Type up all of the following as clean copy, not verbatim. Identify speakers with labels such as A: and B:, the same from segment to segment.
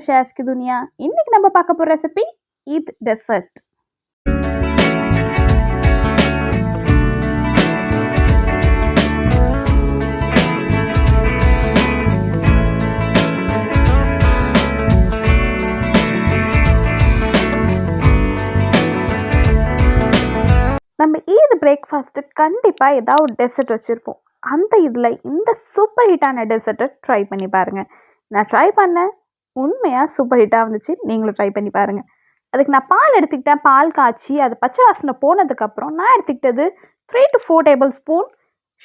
A: Shares கி துனியா. இன்னைக்கு நம்ம பார்க்க போற ரெசிபி ஈத் டெசர்ட். நம்ம ஈத் பிரேக்ஃபாஸ்ட்டு கண்டிப்பாக ஏதாவது ஒரு டெசர்ட் வச்சுருப்போம். அந்த இதில் இந்த சூப்பர் ஹிட்டான டெசர்ட்டை ட்ரை பண்ணி பாருங்கள். நான் ட்ரை பண்ணேன், உண்மையாக சூப்பர் ஹிட்டாக வந்துச்சு. நீங்களும் ட்ரை பண்ணி பாருங்கள். அதுக்கு நான் பால் எடுத்துக்கிட்டேன். பால் காய்ச்சி அது பச்சை வாசனை போனதுக்கப்புறம் நான் எடுத்துக்கிட்டது 3 to 4 டேபிள் ஸ்பூன்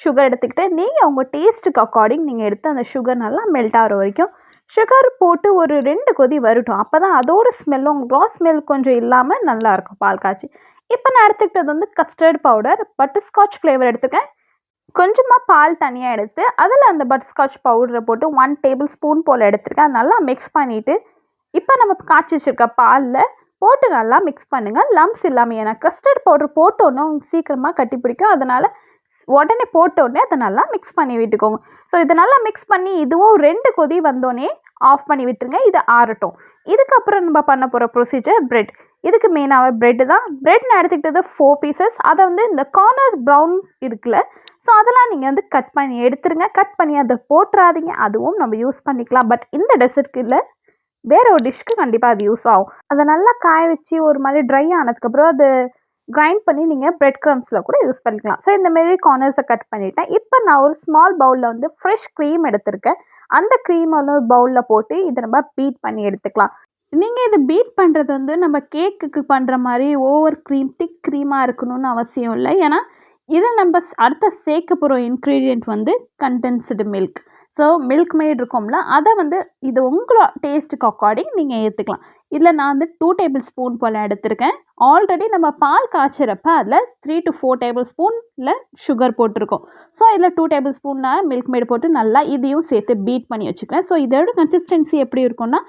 A: சுகர் எடுத்துக்கிட்டேன். நீங்கள் உங்கள் டேஸ்ட்டுக்கு அக்கார்டிங் நீங்கள் எடுத்து அந்த சுகர் நல்லா மெல்ட் ஆகிற வரைக்கும் சுகர் போட்டு ஒரு 2 கொதி வரட்டும். அப்போ தான் அதோட ஸ்மெல்லும் ரா ஸ்மெல் கொஞ்சம் இல்லாமல் நல்லாயிருக்கும் பால் காய்ச்சி. இப்போ நான் எடுத்துக்கிட்டது வந்து கஸ்டர்ட் பவுடர், பட்டர்ஸ்காட்ச் ஃப்ளேவர் எடுத்துக்கேன். கொஞ்சமாக பால் தனியாக எடுத்து அதில் அந்த பட்டர்ஸ்காட்ச் பவுடரை போட்டு 1 டேபிள் ஸ்பூன் போல் எடுத்துருக்கேன். நல்லா மிக்ஸ் பண்ணிவிட்டு இப்போ நம்ம காய்ச்சி வச்சுருக்க பாலில் போட்டு நல்லா மிக்ஸ் பண்ணுங்கள். லம்ஸ் இல்லாமல், ஏன்னா கஸ்டர்ட் பவுடர் போட்டோன்னே சீக்கிரமாக கட்டி பிடிக்கும். அதனால் உடனே போட்டோடனே அதை நல்லா மிக்ஸ் பண்ணி விட்டுக்கோங்க. ஸோ இதை நல்லா மிக்ஸ் பண்ணி இதுவும் 2 கொதி வந்தோடனே ஆஃப் பண்ணி விட்டுருங்க. இது ஆறட்டும். இதுக்கப்புறம் நம்ம பண்ண போகிற ப்ரொசீஜர் பிரெட். இதுக்கு மெயினாகவே ப்ரெட்டு தான். ப்ரெட் நான் எடுத்துக்கிட்டது 4 பீசஸ். அதை வந்து இந்த கார்னர் ப்ரௌன் இருக்குல்ல, ஸோ அதெல்லாம் நீங்கள் வந்து கட் பண்ணி எடுத்துருங்க. கட் பண்ணி அதை போட்டுறாதீங்க, அதுவும் நம்ம யூஸ் பண்ணிக்கலாம். பட் இந்த டெசர்ட்க்கு இல்லை, வேறு ஒரு டிஷ்க்கு கண்டிப்பாக அது யூஸ் ஆகும். அதை நல்லா காய வச்சு ஒரு மாதிரி ட்ரை ஆனதுக்கப்புறம் அது கிரைண்ட் பண்ணி நீங்கள் பிரெட் க்ரம்ஸில் கூட யூஸ் பண்ணிக்கலாம். ஸோ இந்தமாரி கார்னர்ஸை கட் பண்ணிவிட்டேன். இப்போ நான் ஒரு ஸ்மால் பவுலில் வந்து ஃப்ரெஷ் க்ரீம் எடுத்திருக்கேன். அந்த க்ரீமை வந்து பவுலில் போட்டு இதை நம்ம பீட் பண்ணி எடுத்துக்கலாம். நீங்கள் இதை பீட் பண்ணுறது வந்து நம்ம கேக்குக்கு பண்ணுற மாதிரி ஓவர் க்ரீம் திக் க்ரீமாக இருக்கணும்னு அவசியம் இல்லை. ஏன்னா இதில் நம்ம அடுத்த சேர்க்க போகிற இன்க்ரீடியண்ட் வந்து condensed milk. So milk mat இருக்கும்ல, அதை வந்து இது உங்களோட டேஸ்ட்டுக்கு அக்கார்டிங் நீங்கள் ஏற்றுக்கலாம். இதில் நான் வந்து 2 டேபிள் ஸ்பூன் போல் எடுத்திருக்கேன். ஆல்ரெடி நம்ம பால் காய்ச்சிறப்ப அதில் 3 to 4 டேபிள் ஸ்பூனில் சுகர் போட்டிருக்கோம். ஸோ இதில் 2 டேபிள் ஸ்பூன் நான் மில்க் மேட் போட்டு நல்லா இதையும் சேர்த்து பீட் பண்ணி வச்சுக்கிறேன். ஸோ இதோட கன்சிஸ்டன்சி எப்படி இருக்கும்னா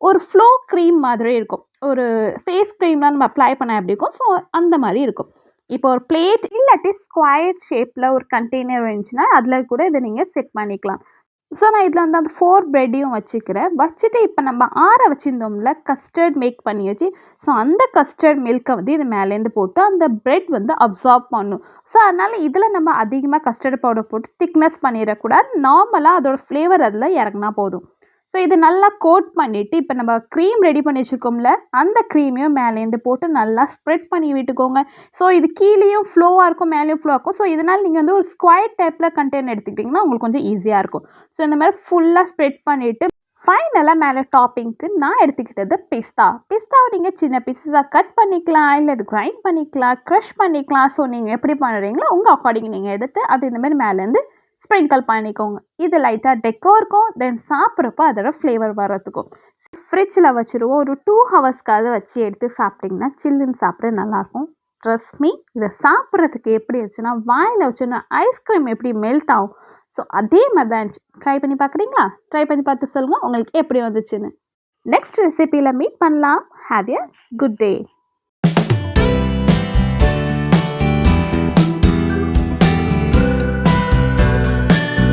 A: ஒரு ஃப்ளோ க்ரீம் மாதிரி இருக்கும். ஒரு ஃபேஸ் க்ரீம்லாம் நம்ம அப்ளை பண்ண எப்படி இருக்கும், ஸோ அந்த மாதிரி இருக்கும். இப்போ ஒரு பிளேட் இல்லாட்டி ஸ்கொயர் ஷேப்பில் ஒரு கண்டெய்னர் இருந்துச்சுன்னா அதில் கூட இதை நீங்கள் செட் பண்ணிக்கலாம். ஸோ நான் இதில் வந்து அந்த 4 ப்ரெட்டையும் வச்சுட்டு இப்போ நம்ம ஆற வச்சுருந்தோம்ல கஸ்டர்ட் மேக் பண்ணி வச்சு, ஸோ அந்த கஸ்டர்ட் மில்கை வந்து இது மேலேருந்து போட்டு அந்த ப்ரெட் வந்து அப்சார்ப் பண்ணும். ஸோ அதனால் இதில் நம்ம அதிகமாக கஸ்டர்ட் பவுடர் போட்டு திக்னஸ் பண்ணிடக்கூடாது. நார்மலாக அதோட ஃப்ளேவர் அதில் இறங்கினா போதும். ஸோ இது நல்லா கோட் பண்ணிவிட்டு இப்போ நம்ம க்ரீம் ரெடி பண்ணி வச்சுருக்கோம்ல, அந்த க்ரீமையும் மேலேருந்து போட்டு நல்லா ஸ்ப்ரெட் பண்ணி விட்டுக்கோங்க. ஸோ இது கீழேயும் ஃப்ளோவாக இருக்கும், மேலேயும் ஃப்ளோ இருக்கும். ஸோ இதனால் நீங்கள் வந்து ஒரு ஸ்கொயர் டைப்பில் கண்டெய்னர் எடுத்துக்கிட்டிங்கன்னா உங்களுக்கு கொஞ்சம் ஈஸியாக இருக்கும். ஸோ இந்த மாதிரி ஃபுல்லாக ஸ்ப்ரெட் பண்ணிவிட்டு ஃபைனலாக மேலே டாப்பிங்க்கு நான் எடுத்துக்கிட்டது பிஸ்தாவை நீங்கள் சின்ன பீஸஸாக கட் பண்ணிக்கலாம், இல்லை கிரைண்ட் பண்ணிக்கலாம், க்ரஷ் பண்ணிக்கலாம். ஸோ நீங்கள் எப்படி பண்ணுறீங்களோ உங்கள் அக்கார்டிங் நீங்கள் எடுத்து அது இந்தமாதிரி மேலேருந்து ஸ்ப்ரிங்கிள் பண்ணிக்கோங்க. இது லைட்டாக டெக்கோ இருக்கும். தென் சாப்பிட்றப்போ அதோட ஃப்ளேவர் வரத்துக்கும் ஃப்ரிட்ஜில் வச்சுருவோம். ஒரு 2 ஹவர்ஸ்க்காக வச்சு எடுத்து சாப்பிட்டிங்கன்னா சில்லுன்னு சாப்பிட நல்லாயிருக்கும். ட்ரஸ்ட் மீ, இதை சாப்பிட்றதுக்கு எப்படி இருந்துச்சுன்னா வாயில் வச்சோன்னா ஐஸ்கிரீம் எப்படி மெல்ட் ஆகும், ஸோ அதே மாதிரி தான் இருந்துச்சு. ட்ரை பண்ணி பார்க்குறீங்களா? ட்ரை பண்ணி பார்த்து சொல்லுங்கள் உங்களுக்கு எப்படி வந்துச்சுன்னு. நெக்ஸ்ட் ரெசிபியில் மீட் பண்ணலாம். Have a good day.